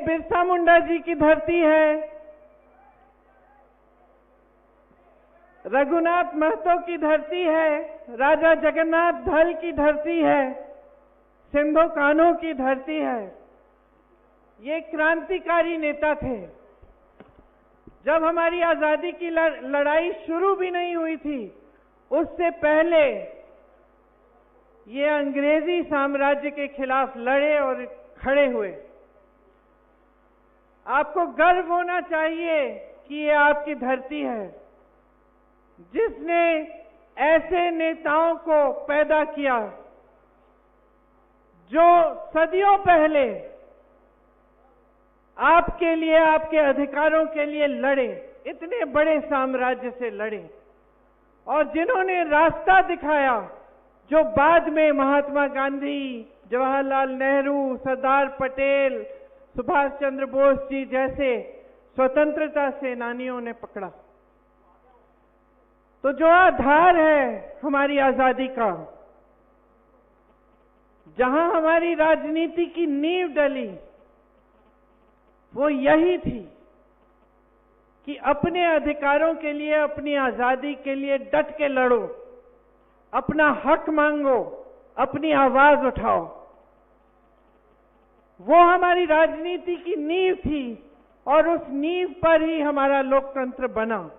बिरसा मुंडा जी की धरती है, रघुनाथ महतो की धरती है, राजा जगन्नाथ धल की धरती है, सिंधो कान्हो की धरती है। ये क्रांतिकारी नेता थे। जब हमारी आजादी की लड़ाई शुरू भी नहीं हुई थी, उससे पहले ये अंग्रेजी साम्राज्य के खिलाफ लड़े और खड़े हुए। आपको गर्व होना चाहिए कि ये आपकी धरती है, जिसने ऐसे नेताओं को पैदा किया जो सदियों पहले आपके लिए, आपके अधिकारों के लिए लड़े, इतने बड़े साम्राज्य से लड़े, और जिन्होंने रास्ता दिखाया जो बाद में महात्मा गांधी, जवाहरलाल नेहरू, सरदार पटेल, सुभाष चंद्र बोस जी जैसे स्वतंत्रता सेनानियों ने पकड़ा। तो जो आधार है हमारी आजादी का, जहां हमारी राजनीति की नींव डली, वो यही थी कि अपने अधिकारों के लिए, अपनी आजादी के लिए डट के लड़ो, अपना हक मांगो, अपनी आवाज उठाओ। वो हमारी राजनीति की नींव थी और उस नींव पर ही हमारा लोकतंत्र बना।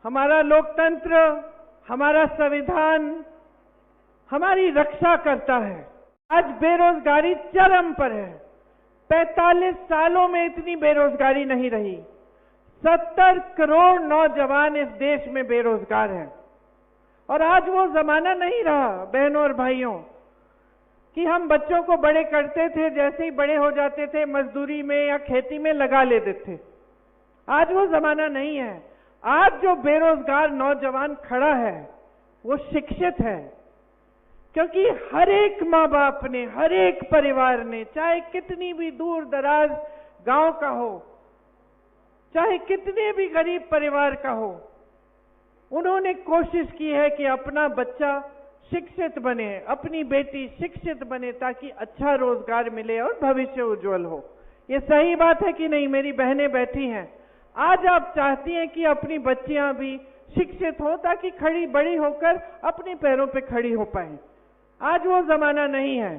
हमारा लोकतंत्र, हमारा संविधान हमारी रक्षा करता है। आज बेरोजगारी चरम पर है। 45 सालों में इतनी बेरोजगारी नहीं रही। 70 करोड़ नौजवान इस देश में बेरोजगार हैं। और आज वो जमाना नहीं रहा बहनों और भाइयों कि हम बच्चों को बड़े करते थे, जैसे ही बड़े हो जाते थे मजदूरी में या खेती में लगा लेते थे। आज वो जमाना नहीं है। आज जो बेरोजगार नौजवान खड़ा है वो शिक्षित है, क्योंकि हर एक माँ बाप ने, हर एक परिवार ने, चाहे कितनी भी दूर दराज गांव का हो, चाहे कितने भी गरीब परिवार का हो, उन्होंने कोशिश की है कि अपना बच्चा शिक्षित बने, अपनी बेटी शिक्षित बने, ताकि अच्छा रोजगार मिले और भविष्य उज्जवल हो। ये सही बात है कि नहीं? मेरी बहनें बैठी हैं, आज आप चाहती हैं कि अपनी बच्चियां भी शिक्षित हो ताकि खड़ी बड़ी होकर अपने पैरों पे खड़ी हो पाए। आज वो जमाना नहीं है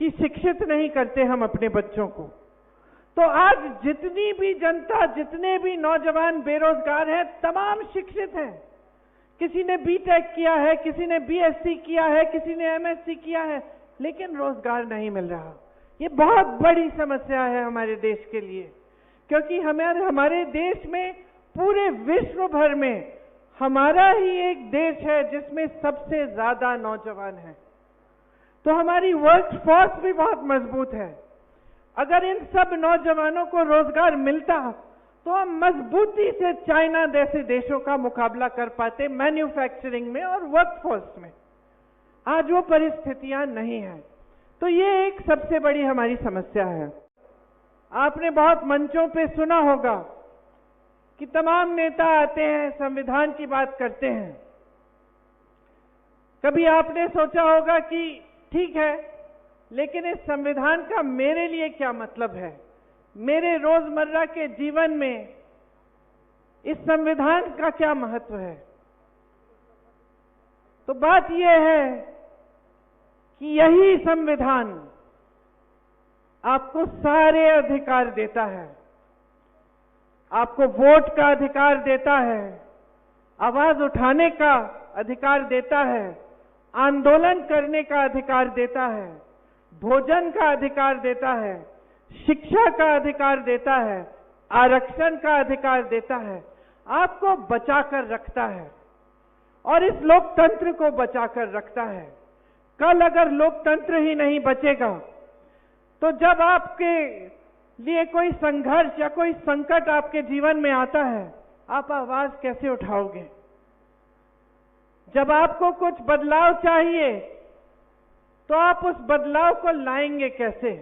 कि शिक्षित नहीं करते हम अपने बच्चों को। तो आज जितनी भी जनता, जितने भी नौजवान बेरोजगार हैं, तमाम शिक्षित हैं। किसी ने बीटेक किया है, किसी ने बीएससी किया है, किसी ने एमएससी किया है, लेकिन रोजगार नहीं मिल रहा। ये बहुत बड़ी समस्या है हमारे देश के लिए, क्योंकि हमारे देश में, पूरे विश्व भर में हमारा ही एक देश है जिसमें सबसे ज्यादा नौजवान हैं। तो हमारी वर्क फोर्स भी बहुत मजबूत है। अगर इन सब नौजवानों को रोजगार मिलता तो हम मजबूती से चाइना जैसे देशों का मुकाबला कर पाते मैन्युफैक्चरिंग में और वर्कफोर्स में। आज वो परिस्थितियां नहीं है। तो ये एक सबसे बड़ी हमारी समस्या है। आपने बहुत मंचों पे सुना होगा कि तमाम नेता आते हैं, संविधान की बात करते हैं। कभी आपने सोचा होगा कि ठीक है, लेकिन इस संविधान का मेरे लिए क्या मतलब है? मेरे रोजमर्रा के जीवन में इस संविधान का क्या महत्व है? तो बात यह है कि यही संविधान आपको सारे अधिकार देता है। आपको वोट का अधिकार देता है, आवाज उठाने का अधिकार देता है, आंदोलन करने का अधिकार देता है, भोजन का अधिकार देता है, शिक्षा का अधिकार देता है, आरक्षण का अधिकार देता है। आपको बचाकर रखता है और इस लोकतंत्र को बचाकर रखता है। कल अगर लोकतंत्र ही नहीं बचेगा तो जब आपके लिए कोई संघर्ष या कोई संकट आपके जीवन में आता है, आप आवाज कैसे उठाओगे? जब आपको कुछ बदलाव चाहिए तो आप उस बदलाव को लाएंगे कैसे?